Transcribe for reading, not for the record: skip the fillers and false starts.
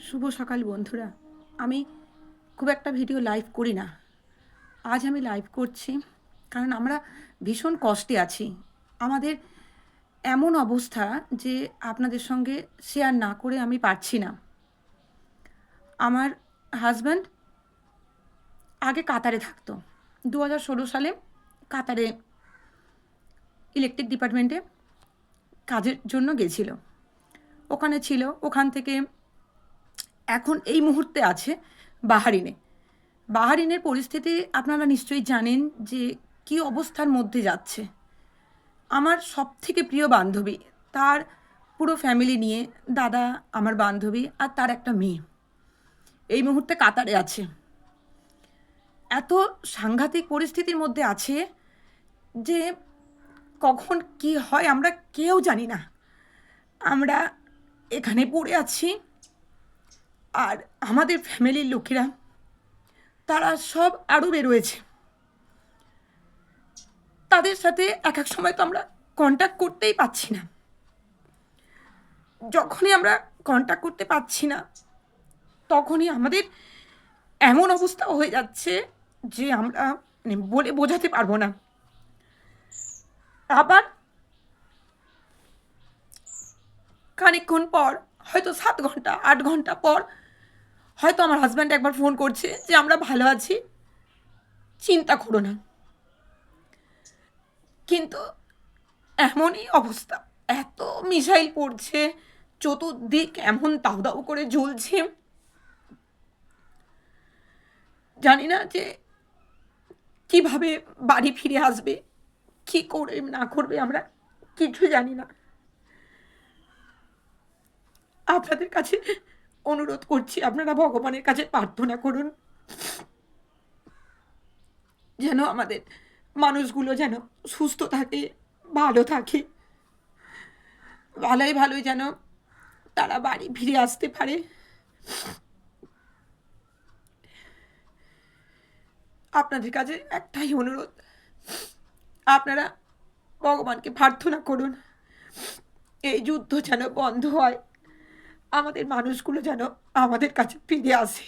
শুভ সকাল বন্ধুরা। আমি খুব একটা ভিডিও লাইভ করি না। আজ আমি লাইভ করছি কারণ আমরা ভীষণ কষ্টে আছি। আমাদের এমন অবস্থা যে আপনাদের সঙ্গে শেয়ার না করে আমি পারছি না। আমার হাজব্যান্ড আগে কাতারে থাকতো। 2016 সালে কাতারে ইলেকট্রিক ডিপার্টমেন্টে কাজের জন্য গেছিল। ওখানে ছিল, ওখান থেকে এখন এই মুহূর্তে আছে বাহারিনে। বাহারিনের পরিস্থিতি আপনারা নিশ্চয়ই জানেন যে কী অবস্থার মধ্যে যাচ্ছে। আমার সবথেকে প্রিয় বান্ধবী, তার পুরো ফ্যামিলি নিয়ে, দাদা, আমার বান্ধবী আর তার একটা মেয়ে এই মুহূর্তে কাতারে আছে। এত সাংঘাতিক পরিস্থিতির মধ্যে আছে যে কখন কি হয় আমরা কেউ জানি না। আমরা এখানে পড়ে আছি আর আমাদের ফ্যামিলির লোকেরা তারা সব আরবে রয়েছে। তাদের সাথে এক এক সময় তো আমরা কন্ট্যাক্ট করতেই পারছি না। যখনই আমরা কন্ট্যাক্ট করতে পারছি না তখনই আমাদের এমন অবস্থা হয়ে যাচ্ছে যে আমরা বলে বোঝাতে পারবো না। আবার খানিকক্ষণ পর, হয়তো 7 ঘন্টা 8 ঘন্টা পর হয়তো আমার হাজব্যান্ড একবার ফোন করছে যে আমরা ভালো আছি, চিন্তা করো না। কিন্তু এমনই অবস্থা, এত মিসাইল পড়ছে, চতুর্দিক এমন দাউ দাউ করে জ্বলছে, জানি না যে কিভাবে বাড়ি ফিরে আসবে, কি করে না করবে, আমরা কিছু জানি না। আপনাদের কাছে অনুরোধ করছি, আপনারা ভগবানের কাছে প্রার্থনা করুন যেন আমাদের মানুষগুলো যেন সুস্থ থাকে, ভালো থাকে, ভালোই ভালোই যেন তারা বাড়ি ফিরে আসতে পারে। আপনাদের কাছে একটাই অনুরোধ, আপনারা ভগবানকে প্রার্থনা করুন এই যুদ্ধ যেন বন্ধ হয়, আমাদের মানুষগুলো যেন আমাদের কাছে ফিরে আসে।